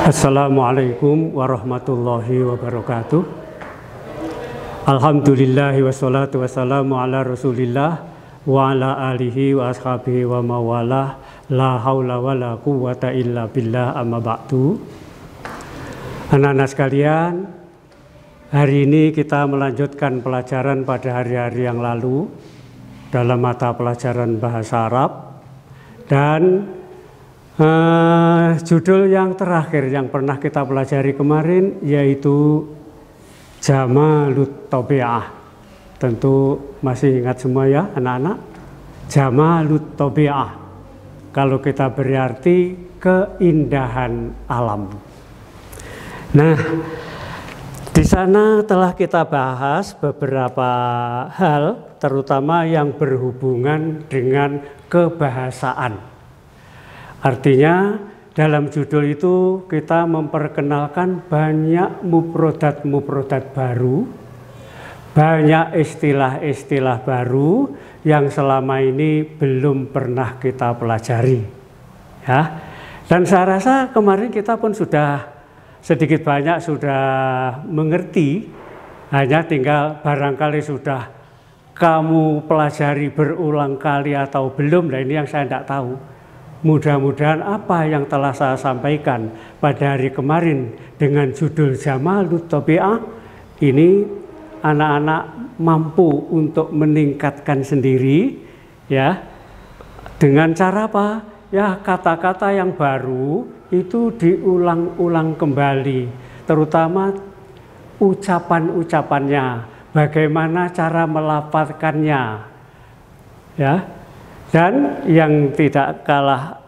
Assalamualaikum warahmatullahi wabarakatuh. Alhamdulillahi wassalatu wassalamu ala rasulillah wa ala alihi wa ashabihi wa mawalah. La haula wa la quwwata illa billah, amma ba'du. Anak-anak sekalian, hari ini kita melanjutkan pelajaran pada hari-hari yang lalu dalam mata pelajaran bahasa Arab. Dan judul yang terakhir yang pernah kita pelajari kemarin yaitu Jamalut Tabi'ah. Tentu masih ingat semua ya anak-anak? Jamalut Tabi'ah. Kalau kita berarti keindahan alam. Nah, di sana telah kita bahas beberapa hal, terutama yang berhubungan dengan kebahasaan. Artinya dalam judul itu kita memperkenalkan banyak mufrodat-mufrodat baru, banyak istilah-istilah baru yang selama ini belum pernah kita pelajari. Ya. Dan saya rasa kemarin kita pun sudah sedikit banyak sudah mengerti, hanya tinggal barangkali sudah kamu pelajari berulang kali atau belum. Nah, ini yang saya tidak tahu. Mudah-mudahan apa yang telah saya sampaikan pada hari kemarin dengan judul Jamalut Tabi'ah ini anak-anak mampu untuk meningkatkan sendiri ya. Dengan cara apa? Ya, kata-kata yang baru itu diulang-ulang kembali, terutama ucapan-ucapannya, bagaimana cara melafadzkannya ya. Dan yang tidak kalah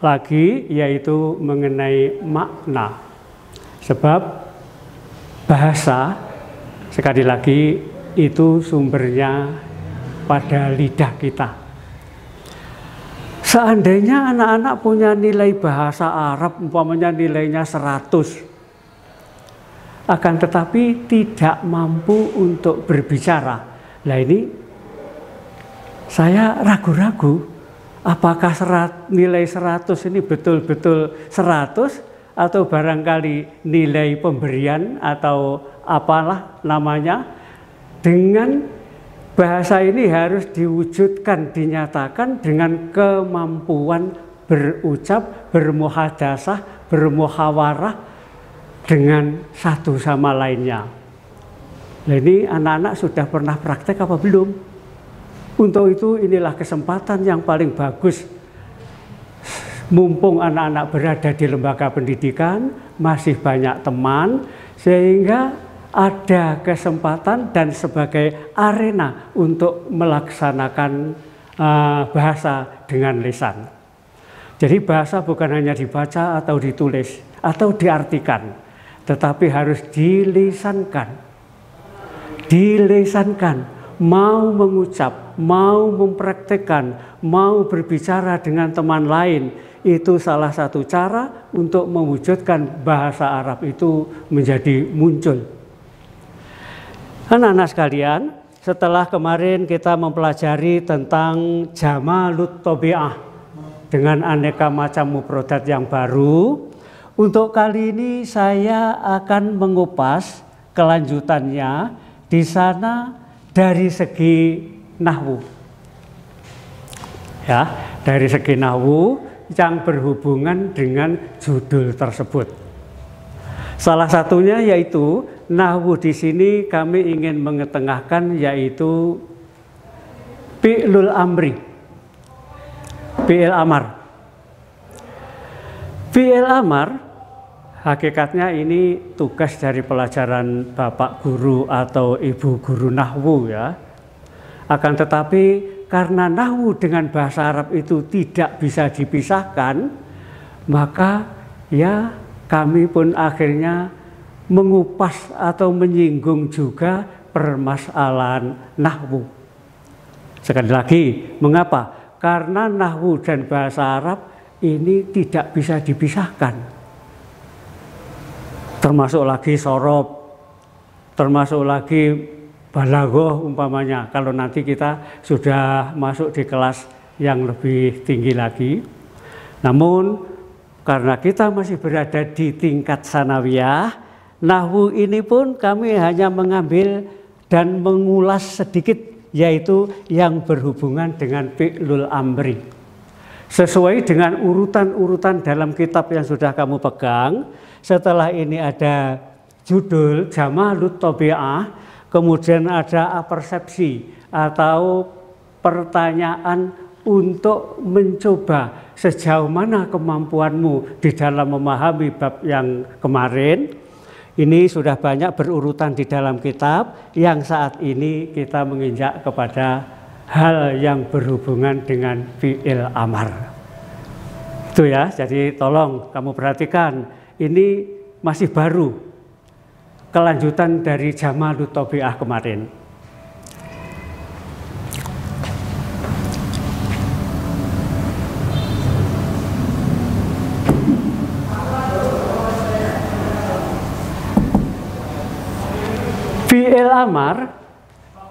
lagi yaitu mengenai makna. Sebab bahasa, sekali lagi, itu sumbernya pada lidah kita. Seandainya anak-anak punya nilai bahasa Arab, umpamanya nilainya 100, akan tetapi tidak mampu untuk berbicara. Nah, ini saya ragu-ragu apakah nilai 100 ini betul-betul 100 atau barangkali nilai pemberian atau apalah namanya. Dengan bahasa ini harus diwujudkan, dinyatakan dengan kemampuan berucap, bermuhadasah, bermuhawarah dengan satu sama lainnya. Nah, ini anak-anak sudah pernah praktek apa belum? Untuk itu inilah kesempatan yang paling bagus. Mumpung anak-anak berada di lembaga pendidikan, masih banyak teman, sehingga ada kesempatan dan sebagai arena untuk melaksanakan bahasa dengan lisan. Jadi bahasa bukan hanya dibaca atau ditulis atau diartikan, tetapi harus dilisankan. Dilisankan. Mau mengucap, mau mempraktekkan, mau berbicara dengan teman lain, itu salah satu cara untuk mewujudkan bahasa Arab itu menjadi muncul. Anak-anak sekalian, setelah kemarin kita mempelajari tentang Jamalut Tabi'ah dengan aneka macam mufrodat yang baru, untuk kali ini saya akan mengupas kelanjutannya di sana dari segi nahwu. Ya, dari segi nahwu yang berhubungan dengan judul tersebut. Salah satunya yaitu nahwu di sini kami ingin mengetengahkan yaitu fi'lul amri. Fi'il amar. Fi'il amar hakikatnya ini tugas dari pelajaran Bapak Guru atau Ibu Guru Nahwu ya. Akan tetapi karena Nahwu dengan bahasa Arab itu tidak bisa dipisahkan, maka ya kami pun akhirnya mengupas atau menyinggung juga permasalahan Nahwu. Sekali lagi, mengapa? Karena Nahwu dan bahasa Arab ini tidak bisa dipisahkan. Termasuk lagi sorob, termasuk lagi balaghah umpamanya, kalau nanti kita sudah masuk di kelas yang lebih tinggi lagi. Namun karena kita masih berada di tingkat sanawiyah, nahwu ini pun kami hanya mengambil dan mengulas sedikit, yaitu yang berhubungan dengan fi'lul amri. Sesuai dengan urutan-urutan dalam kitab yang sudah kamu pegang, setelah ini ada judul Jamalut Tabi'ah, kemudian ada apersepsi atau pertanyaan untuk mencoba sejauh mana kemampuanmu di dalam memahami bab yang kemarin. Ini sudah banyak berurutan di dalam kitab, yang saat ini kita menginjak kepada hal yang berhubungan dengan fi'il amar. Itu ya, jadi tolong kamu perhatikan, ini masih baru kelanjutan dari Jamalut Tabi'ah kemarin. Fi'il amar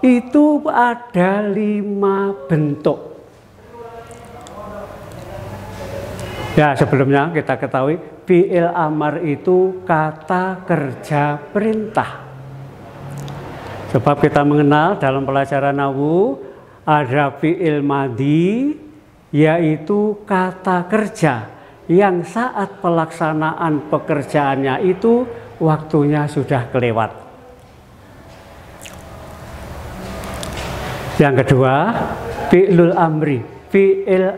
itu ada 5 bentuk. Ya, sebelumnya kita ketahui fi'il amar itu kata kerja perintah. Sebab kita mengenal dalam pelajaran nahwu ada fi'il madhi, yaitu kata kerja yang saat pelaksanaan pekerjaannya itu waktunya sudah kelewat. Yang kedua, fi'lul amri, fi'il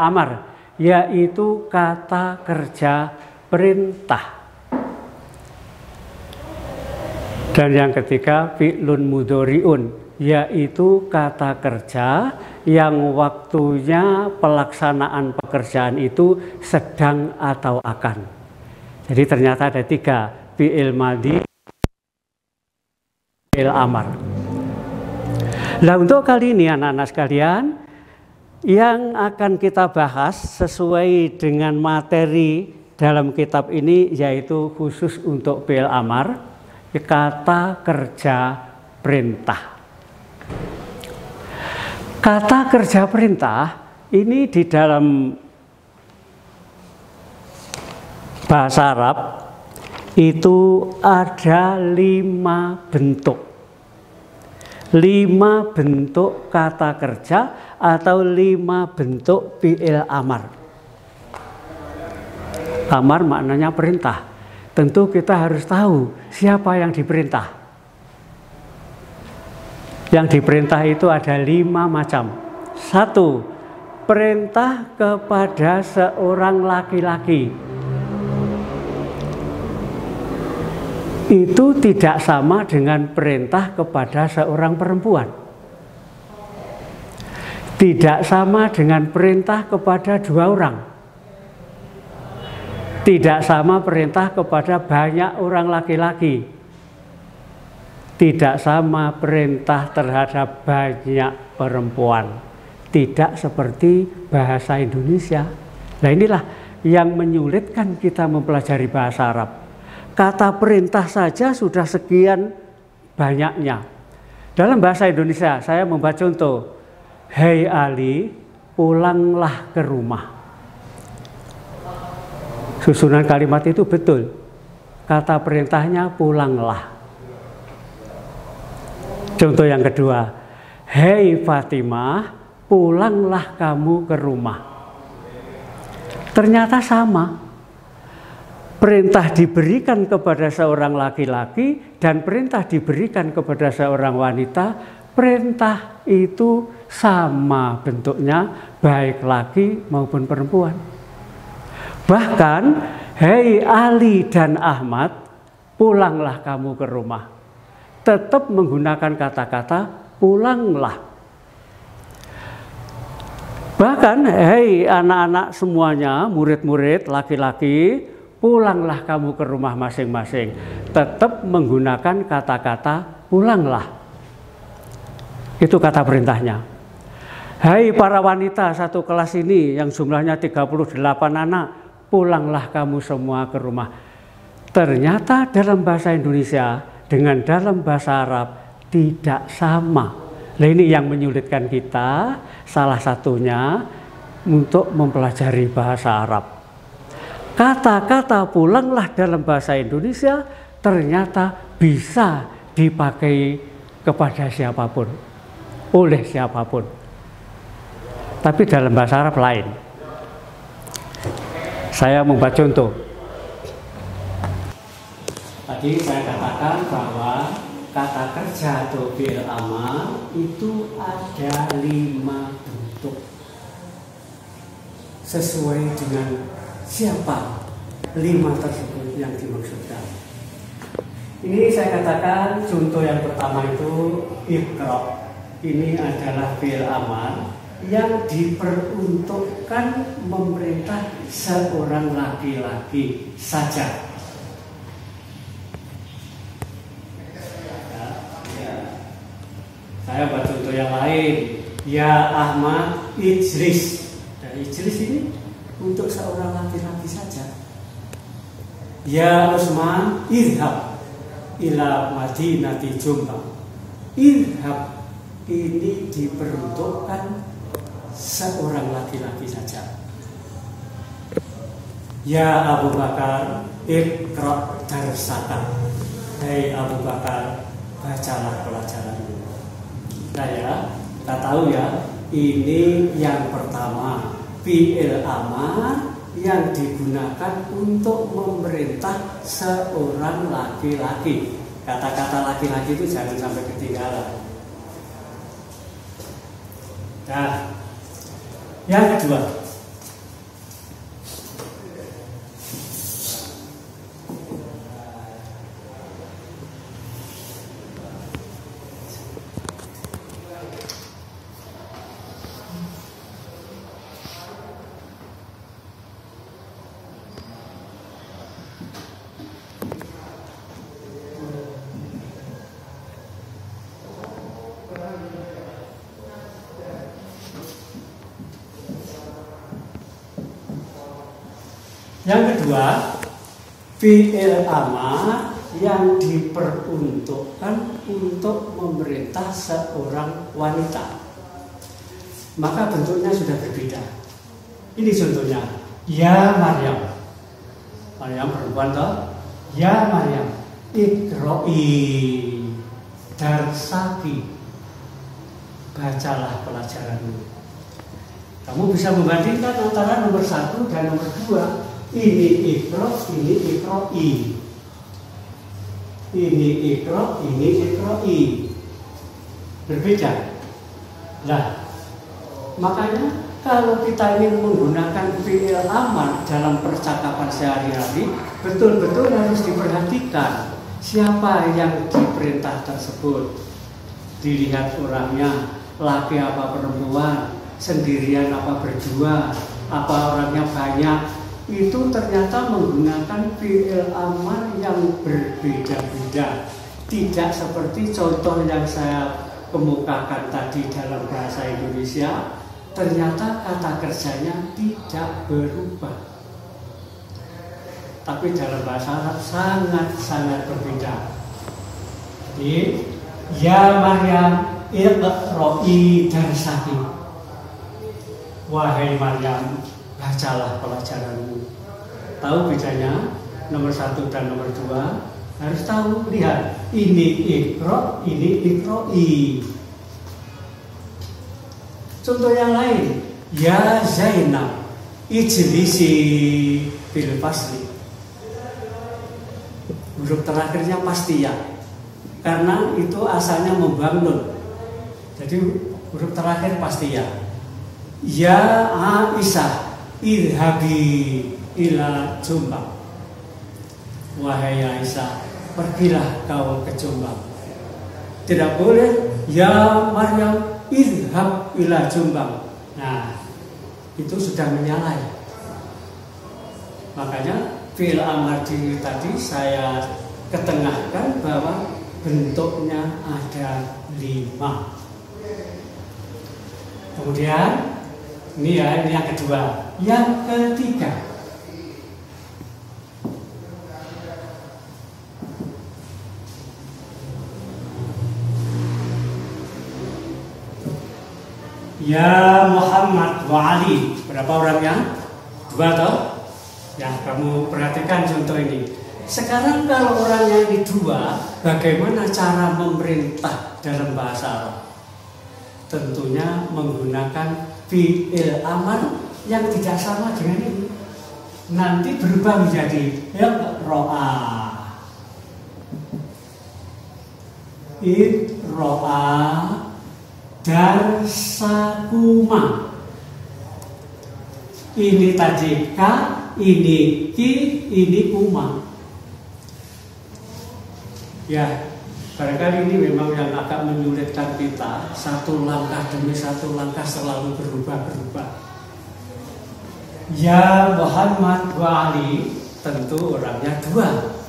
amar, yaitu kata kerja perintah. Dan yang ketiga, fi'lun mudhari'un, yaitu kata kerja yang waktunya pelaksanaan pekerjaan itu sedang atau akan. Jadi ternyata ada 3, fi'il madhi, fi'il amar. Nah, untuk kali ini anak-anak sekalian, yang akan kita bahas sesuai dengan materi dalam kitab ini, yaitu khusus untuk fi'il amar, kata kerja perintah. Kata kerja perintah ini di dalam bahasa Arab itu ada 5 bentuk. 5 bentuk kata kerja atau 5 bentuk fi'il amar. Amar maknanya perintah. Tentu kita harus tahu siapa yang diperintah. Yang diperintah itu ada 5 macam. 1, perintah kepada seorang laki-laki. Itu tidak sama dengan perintah kepada seorang perempuan. Tidak sama dengan perintah kepada 2 orang. Tidak sama perintah kepada banyak orang laki-laki. Tidak sama perintah terhadap banyak perempuan. Tidak seperti bahasa Indonesia. Nah, inilah yang menyulitkan kita mempelajari bahasa Arab. Kata perintah saja sudah sekian banyaknya. Dalam bahasa Indonesia saya membaca contoh, "Hei Ali, pulanglah ke rumah." Susunan kalimat itu betul. Kata perintahnya pulanglah. Contoh yang kedua, "Hei Fatimah, pulanglah kamu ke rumah." Ternyata sama. Perintah diberikan kepada seorang laki-laki dan perintah diberikan kepada seorang wanita, perintah itu sama bentuknya baik laki maupun perempuan. Bahkan, "Hei Ali dan Ahmad, pulanglah kamu ke rumah." Tetap menggunakan kata-kata pulanglah. Bahkan, "Hei anak-anak semuanya, murid-murid laki-laki, pulanglah kamu ke rumah masing-masing." Tetap menggunakan kata-kata pulanglah. Itu kata perintahnya. "Hai para wanita satu kelas ini yang jumlahnya 38 anak, pulanglah kamu semua ke rumah." Ternyata dalam bahasa Indonesia dengan dalam bahasa Arab tidak sama. Nah, ini yang menyulitkan kita, salah satunya untuk mempelajari bahasa Arab. kata-kata pulanglah dalam bahasa Indonesia ternyata bisa dipakai kepada siapapun, oleh siapapun. Tapi dalam bahasa Arab lain. Saya membuat contoh. Tadi saya katakan bahwa kata kerja atau fi'il amal itu ada 5 bentuk. Sesuai dengan siapa 5 tersebut yang dimaksudkan. Ini saya katakan contoh yang pertama itu iqra. Ini adalah fi'il amal yang diperuntukkan memerintah seorang laki-laki saja. Saya buat contoh yang lain. Ya Ahmad ijlis. Dan ijlis ini untuk seorang laki-laki saja. Ya Utsman idhab ila Madinati Jombang. Idhab ini diperuntukkan seorang laki-laki saja. Ya Abu Bakar iqra darsaka. Hei Abu Bakar, bacalah pelajaranmu. Nah ya, kita tahu ya, ini yang pertama, fi'il amal yang digunakan untuk memerintah seorang laki-laki. Kata-kata laki-laki itu jangan sampai ketinggalan. Nah, yang kedua, fi'il amal yang diperuntukkan untuk memerintah seorang wanita. Maka bentuknya sudah berbeda. Ini contohnya, ya Maryam. Maryam perempuan toh? Ya Maryam, iqra'i darsaki. Bacalah pelajaranmu. Kamu bisa membandingkan antara nomor 1 dan nomor 2. Ini iqra, ini iqra'i. Ini iqra, ini iqra'i. Berbeda. Nah, makanya kalau kita ingin menggunakan fi'il amal dalam percakapan sehari-hari, betul-betul harus diperhatikan siapa yang diperintah tersebut. Dilihat orangnya, laki apa perempuan, sendirian apa berdua, apa orangnya banyak. Itu ternyata menggunakan fi'il amal yang berbeda-beda. Tidak seperti contoh yang saya kemukakan tadi dalam bahasa Indonesia, ternyata kata kerjanya tidak berubah. Tapi dalam bahasa Arab sangat-sangat berbeda. Jadi, ya Maryam iqra'i darsaki. Wahai Maryam, bacalah pelajaranmu. Tahu bedanya nomor 1 dan nomor 2? Harus tahu, lihat. Ini iqra, ini iqra'i. Contoh yang lain, ya Zainab ijlisi bil fasli. Huruf terakhirnya pasti ya, karena itu asalnya membangun. Jadi huruf terakhir pasti ya. Ya Aisyah idhabi ila Jombang. Wahai Aisyah, pergilah kau ke Jombang. Tidak boleh ya Maryam idhab ila Jombang. Nah, itu sudah menyalahi. Makanya fi'il amar tadi saya ketengahkan bahwa bentuknya ada 5. Kemudian ini yang kedua. Yang ketiga, ya Muhammad wa Ali. Berapa orangnya? 2 toh? Ya, kamu perhatikan contoh ini. Sekarang kalau orangnya ini dua, bagaimana cara memerintah dalam bahasa Arab? Tentunya menggunakan fi'il amar yang tidak sama dengan ini. Nanti berubah menjadi iqro'a. Iqro'a darsakuma. Ini tadi ka, ini ki, ini uma. Ya, barangkali ini memang yang agak menyulitkan kita. Satu langkah demi satu langkah selalu berubah-berubah. Ya Muhammad wa Ali, tentu orangnya dua.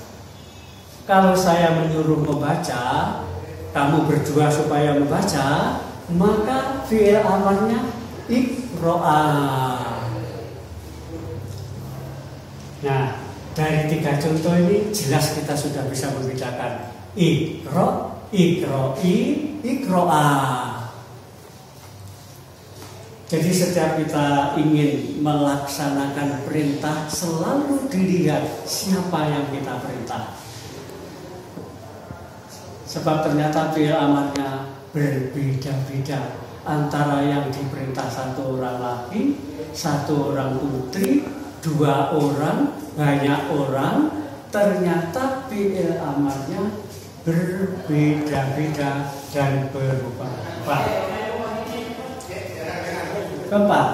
Kalau saya menyuruh membaca, kamu berdua supaya membaca, maka fi'il amarnya iqro'a. Nah, dari tiga contoh ini jelas kita sudah bisa membedakan iqro, iqro'i, iqro'a. Jadi setiap kita ingin melaksanakan perintah selalu dilihat siapa yang kita perintah. Sebab ternyata fi'il amarnya berbeda-beda antara yang diperintah satu orang laki, satu orang putri, dua orang, banyak orang, ternyata fi'il amarnya berbeda-beda dan berubah-ubah. Keempat,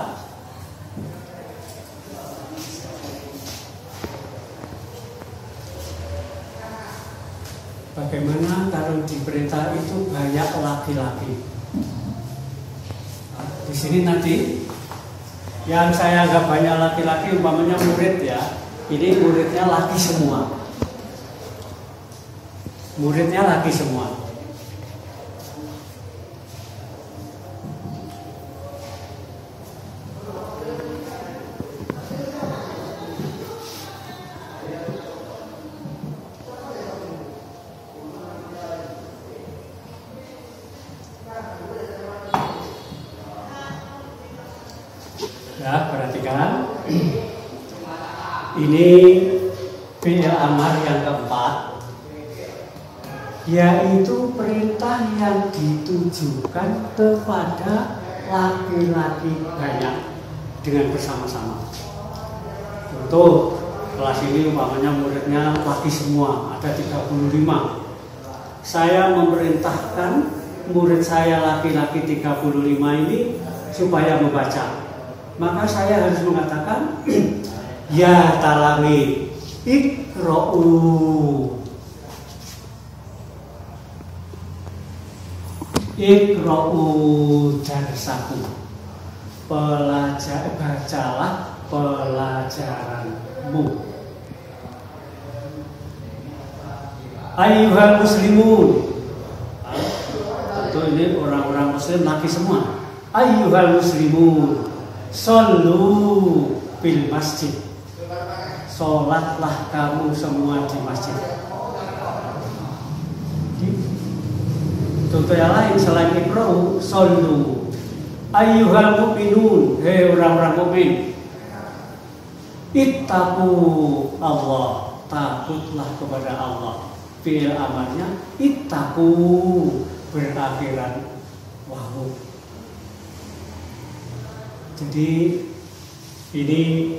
bagaimana kalau di perintah itu banyak laki-laki? Di sini nanti yang saya anggap banyak laki-laki, umpamanya murid ya, ini muridnya laki semua. Muridnya laki semua. Ya, perhatikan. Ini fi'il amar yang keempat, yaitu perintah yang ditujukan kepada laki-laki banyak dengan bersama-sama. Contoh, kelas ini umpamanya muridnya laki semua, ada 35. Saya memerintahkan murid saya laki-laki 35 ini supaya membaca. Maka saya harus mengatakan ya talami iqro'u. Iqro'u darsaku. Bacalah pelajaranmu. Ayyuhal muslimun. Tentu ini orang-orang muslim laki semua. Ayyuhal muslimun. Shollu bil masjid. Sholatlah kamu semua di masjid. Contoh yang lain selain iqra'u, shollu. Ayyuhal mu'minun, hei orang-orang mukmin. Ittaqu Allah, takutlah kepada Allah. Fi'il amarnya ittaqu, berakhiran wawu. Jadi ini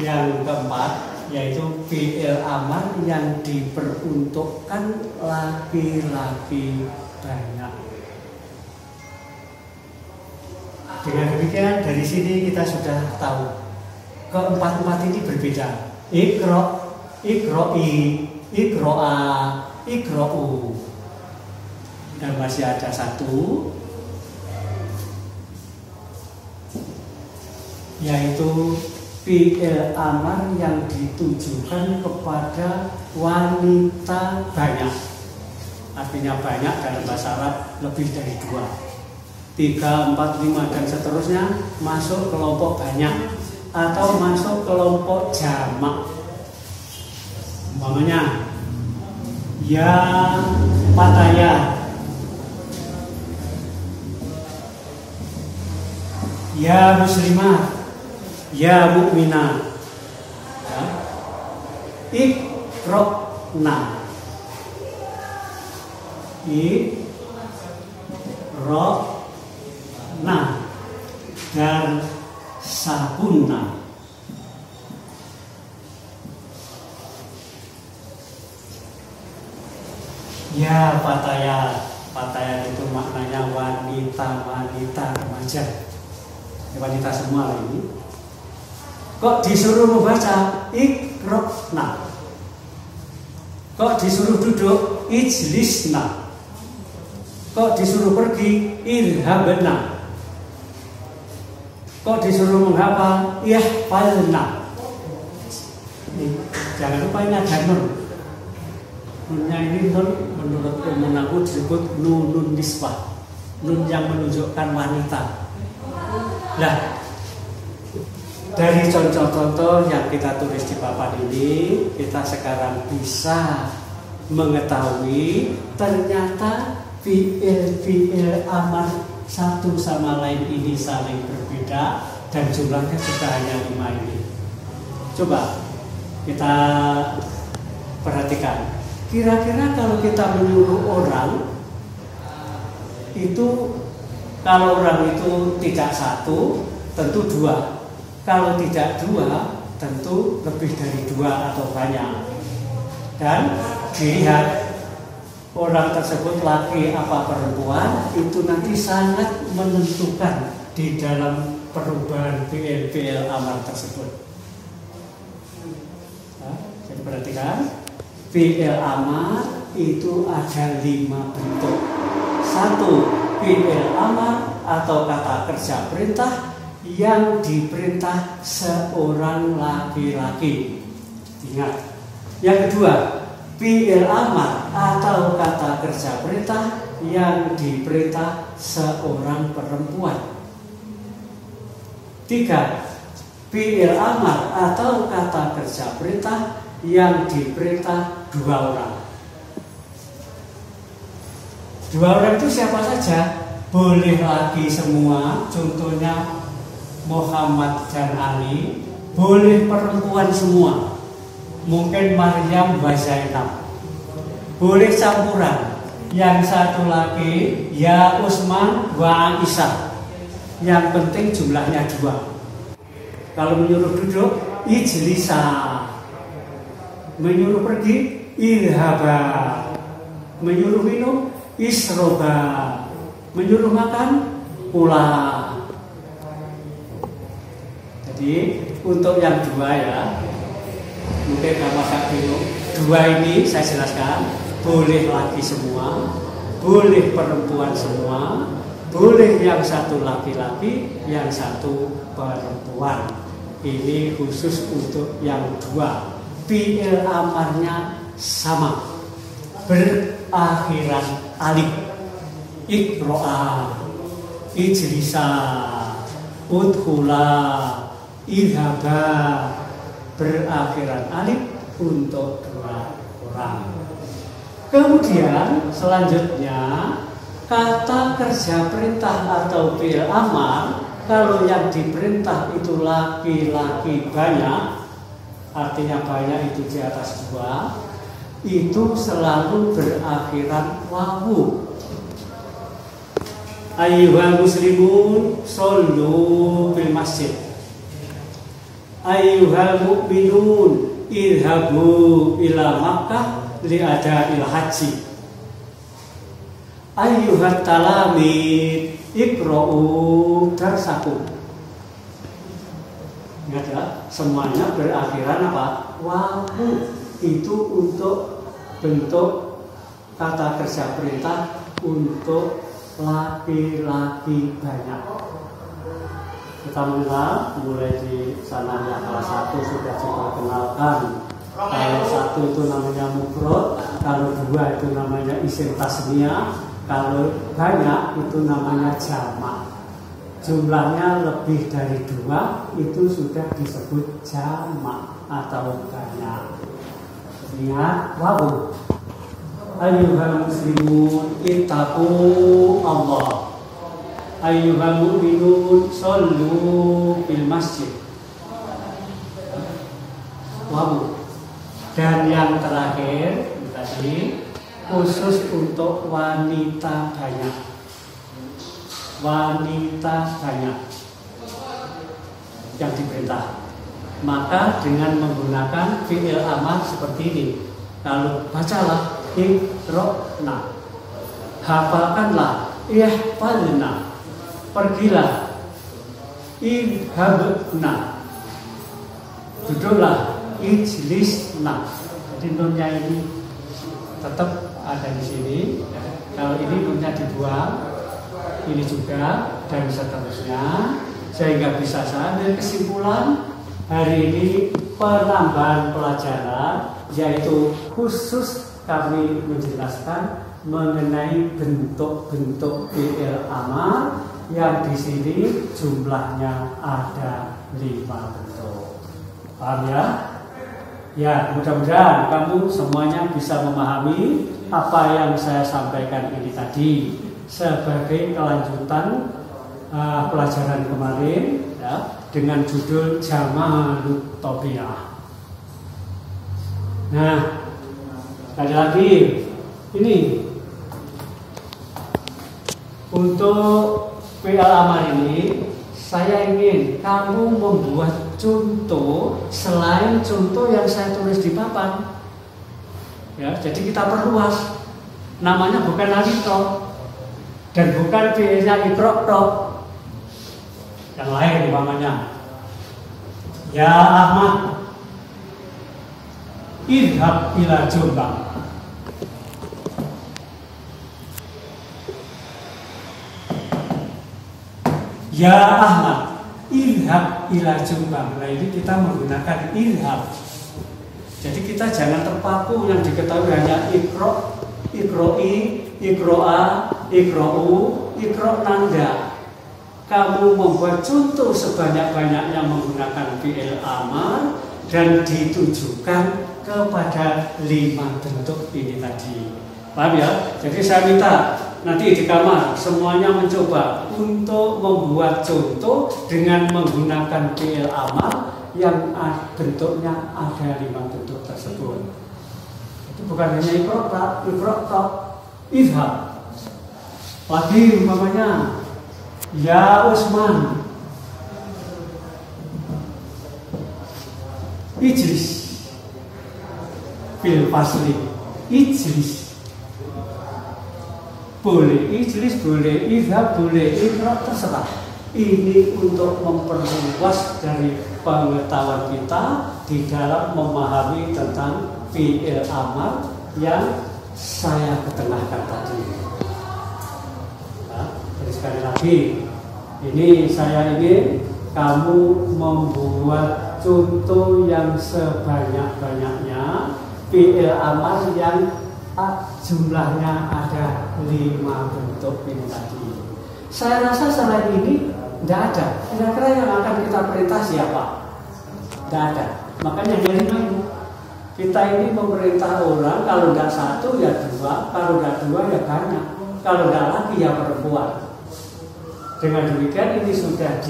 yang keempat, yaitu fi'il amar yang diperuntukkan laki-laki banyak. Dengan demikian dari sini kita sudah tahu keempat-empat ini berbeda. Iqro, iqro'i, iqro'a, iqro'u. Dan masih ada satu, yaitu fi'il amar yang ditujukan kepada wanita banyak. Artinya banyak dalam bahasa Arab lebih dari 2, 3, 4, 5 dan seterusnya masuk kelompok banyak atau masuk kelompok jamak. Umpamanya ya pataya, ya muslimah, ya mukminah. Ya. ikrokna, ikrokna, dan sabuna. Ya fataya, fataya itu maknanya wanita-wanita remaja, wanita semua ini. Kok disuruh membaca ikrokna? Kok disuruh duduk ijlisna? Kok disuruh pergi irhabna? Kok disuruh menghafal ihfalna? Jangan lupa ini ada nun. Nunnya ini nun menurut ilmu nahwu disebut nunun nisbah, nun yang menunjukkan wanita. Nah, dari contoh-contoh yang kita tulis di papan ini, kita sekarang bisa mengetahui ternyata fiil amar satu sama lain ini saling berbeda dan jumlahnya juga hanya 5 ini. Coba kita perhatikan. Kira-kira kalau kita menyuruh orang itu, kalau orang itu tidak satu, tentu 2. Kalau tidak 2, tentu lebih dari 2 atau banyak. Dan dilihat orang tersebut laki apa perempuan, itu nanti sangat menentukan di dalam perubahan fiil amar tersebut. Nah, jadi perhatikan, fiil amar itu ada 5 bentuk. 1, fiil amar atau kata kerja perintah yang diperintah seorang laki-laki. Ingat. Yang kedua, fiil amar atau kata kerja perintah yang diperintah seorang perempuan. 3, fiil amar atau kata kerja perintah yang diperintah 2 orang. 2 orang itu siapa saja? Boleh laki semua, contohnya Muhammad dan Ali. Boleh perempuan semua, mungkin Maryam wa Zainab. Boleh campuran, yang satu laki ya Utsman wa Aisyah. Yang penting jumlahnya 2. Kalau menyuruh duduk ijlisa, menyuruh pergi irhaba, menyuruh minum isroba, menyuruh makan pulang. Jadi untuk yang 2 ya, mungkin Bapak Kak bingung. 2 ini saya jelaskan, boleh laki semua, boleh perempuan semua, boleh yang satu laki-laki, yang satu perempuan. Ini khusus untuk yang 2. Fiil amarnya sama, berakhiran alif. Iqro'a, ijlisa, udkhula, idhaba, berakhiran alif untuk 2 orang. Kemudian selanjutnya kata kerja perintah atau fiil amar, kalau yang diperintah itu laki-laki banyak, artinya banyak itu di atas 2, itu selalu berakhiran wawu. Ayyuhal muslimun shollu fil masjid. Ayyuhal mu'minun idhabu ila Makkah li'ada'il haji. Ayyuhat talamid iqra'u darsakum. Ingat ya, semuanya berakhiran apa? Wawu. Itu untuk bentuk kata kerja perintah untuk laki-laki banyak. Kita mengenal mulai di sana yang kelas 1 sudah kita kenalkan. Kalau 1 itu namanya mufrad, kalau 2 itu namanya isim tasniyah, kalau banyak itu namanya jamak. Jumlahnya lebih dari 2 itu sudah disebut jamak atau banyak. Lihat wawu. Ayyuhal muslimun ittaqu Allah. Ayyuhal mu'minun shollu fil masjid. Wawu. Dan yang terakhir tadi khusus untuk wanita banyak. Wanita banyak yang diperintah. Maka dengan menggunakan fi'il amar seperti ini. Lalu bacalah iqra'na. Hafalkanlah ihfalna. Pergilah idhabna. Duduklah ijlisna. Jadi nunnya ini tetap ada di sini. Kalau ini nunnya dibuang, ini juga dan seterusnya, sehingga bisa saya ambil kesimpulan hari ini penambahan pelajaran yaitu khusus kami menjelaskan mengenai bentuk-bentuk fi'il amar yang di sini jumlahnya ada 5 bentuk. Paham ya? Ya, mudah-mudahan kamu semuanya bisa memahami apa yang saya sampaikan ini tadi sebagai kelanjutan pelajaran kemarin ya, dengan judul Jamalut Tobiyah. Nah, sekali lagi ini untuk fi'il amar ini saya ingin kamu membuat contoh selain contoh yang saya tulis di papan. Ya, jadi kita perluas. Namanya bukan alito dan bukan fi'ilnya iqra'. Yang lain umpamanya, ya Ahmad, idhab ila Jombang. Ya Ahmad, idhab ila Jombang. Nah ini kita menggunakan idhab. Jadi kita jangan terpaku yang diketahui hanya iqra', iqra'i, iqra'a, iqra'u, iqra'nanda. Kamu membuat contoh sebanyak-banyaknya menggunakan fi'il amar dan ditujukan kepada 5 bentuk ini tadi. Paham ya? Jadi saya minta nanti di kamar semuanya mencoba untuk membuat contoh dengan menggunakan fi'il amar yang bentuknya ada 5 bentuk tersebut. Itu bukan hanya iqra', idhab. Lagi umpamanya ya Usman, ijlis fil fasli, ijlis boleh, ijlis boleh, idhab boleh, iqra' terserah. Ini untuk memperluas dari pengetahuan kita di dalam memahami tentang fi'il amar yang saya ketengahkan tadi. Jadi sekali lagi, ini saya ingin kamu membuat contoh yang sebanyak-banyaknya fi'il amar yang jumlahnya ada 5 bentuk ini tadi. Saya rasa selain ini tidak ada. Kira-kira yang akan kita perintah siapa? Tidak ada. Makanya dari mana? Kita ini memerintah orang, kalau tidak 1 ya 2, kalau tidak 2 ya banyak, kalau tidak lagi ya perempuan. Dengan demikian ini sudah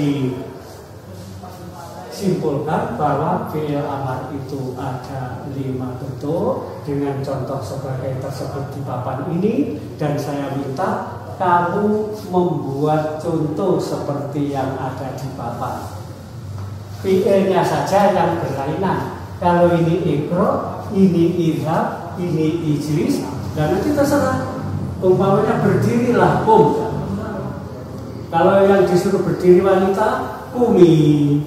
disimpulkan bahwa fi'il amar itu ada 5 bentuk dengan contoh sebagai tersebut di papan ini, dan saya minta kamu membuat contoh seperti yang ada di papan. Fi'ilnya saja yang berlainan. Kalau ini iqra', ini idhab, ini ijlis, dan nanti terserah. Umpamanya berdirilah, Kalau yang disuruh berdiri wanita, umi.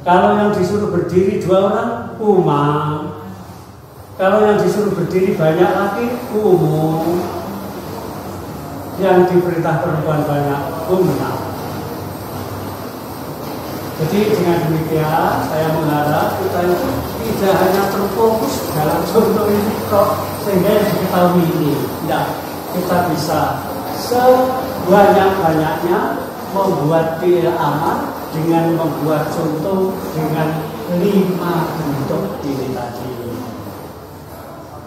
Kalau yang disuruh berdiri 2 orang, umam. Kalau yang disuruh berdiri banyak lagi, umum. Yang diperintah perempuan banyak, umna. Jadi dengan demikian saya mengharap kita itu tidak hanya terfokus dalam contoh ini kok, sehingga yang diketahui ini. Tidak, kita bisa sebanyak-banyaknya membuat fi'il amar dengan membuat contoh dengan 5 bentuk ini tadi.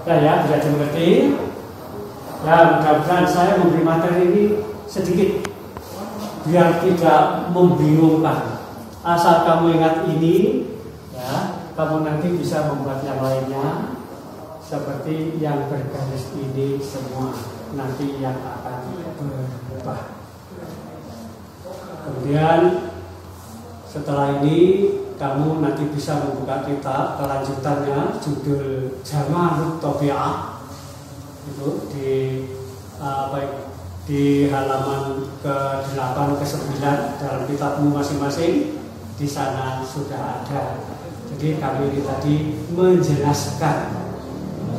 Ya, bisa dimengerti. Ya, mudah-mudahan saya memberi materi ini sedikit biar tidak membingungkan. Asal kamu ingat ini, ya, kamu nanti bisa membuat yang lainnya seperti yang bergaris ini semua nanti yang akan berubah. Kemudian setelah ini kamu nanti bisa membuka kitab kelanjutannya, judul Jamalut Tabi'ah itu di halaman ke-8 ke-9 dalam kitabmu masing-masing. Di sana sudah ada. Jadi kami ini tadi menjelaskan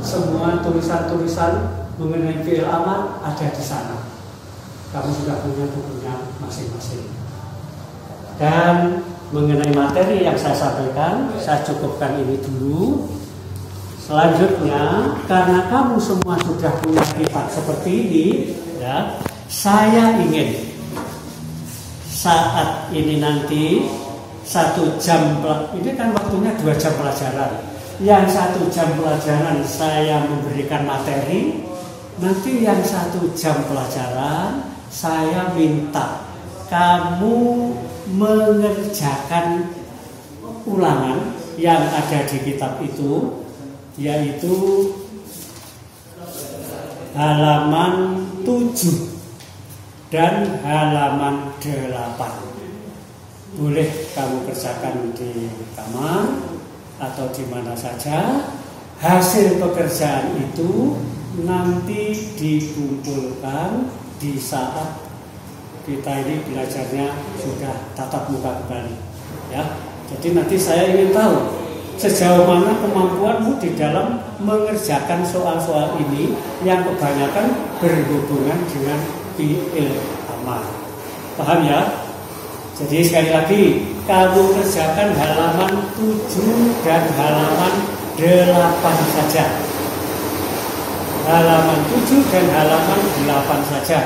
semua tulisan-tulisan mengenai fi'il amar ada di sana. Kamu sudah punya bukunya masing-masing. Dan mengenai materi yang saya sampaikan, saya cukupkan ini dulu. Selanjutnya, karena kamu semua sudah punya kitab seperti ini, ya, saya ingin saat ini nanti 1 jam, ini kan waktunya 2 jam pelajaran. Yang 1 jam pelajaran saya memberikan materi, nanti yang 1 jam pelajaran saya minta kamu mengerjakan ulangan yang ada di kitab itu, yaitu halaman 7 dan halaman 8. Boleh kamu kerjakan di kamar atau di mana saja. Hasil pekerjaan itu nanti dikumpulkan di saat kita ini belajarnya sudah tatap muka kembali, ya. Jadi nanti saya ingin tahu sejauh mana kemampuanmu di dalam mengerjakan soal-soal ini yang kebanyakan berhubungan dengan fi'il amar. Paham ya? Jadi sekali lagi, kamu kerjakan halaman 7 dan halaman 8 saja. Halaman 7 dan halaman 8 saja.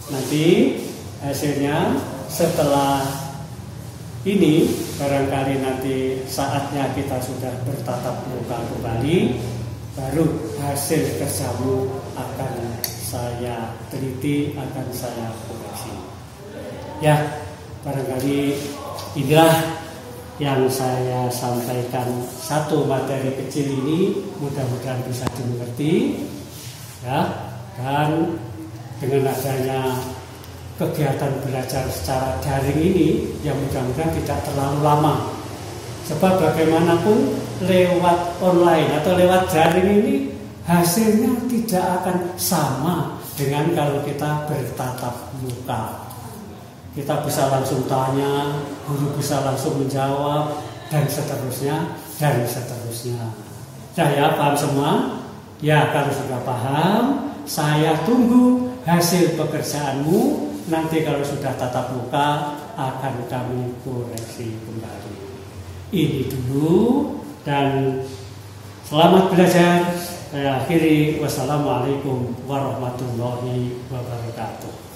Nanti hasilnya setelah ini barangkali nanti saatnya kita sudah bertatap muka kembali, baru hasil kerjamu akan saya teliti, akan saya koreksi. Ya, barangkali inilah yang saya sampaikan, satu materi kecil ini mudah-mudahan bisa dimengerti, ya. Dan dengan adanya kegiatan belajar secara daring ini, yang mudah-mudahan tidak terlalu lama. Sebab bagaimanapun lewat online atau lewat daring ini hasilnya tidak akan sama dengan kalau kita bertatap muka. Kita bisa langsung tanya, guru bisa langsung menjawab, dan seterusnya, dan seterusnya. Nah ya, paham semua? Ya, kalau sudah paham, saya tunggu hasil pekerjaanmu. Nanti kalau sudah tatap muka akan kami koreksi kembali. Ini dulu, dan selamat belajar. Saya akhiri, wassalamualaikum warahmatullahi wabarakatuh.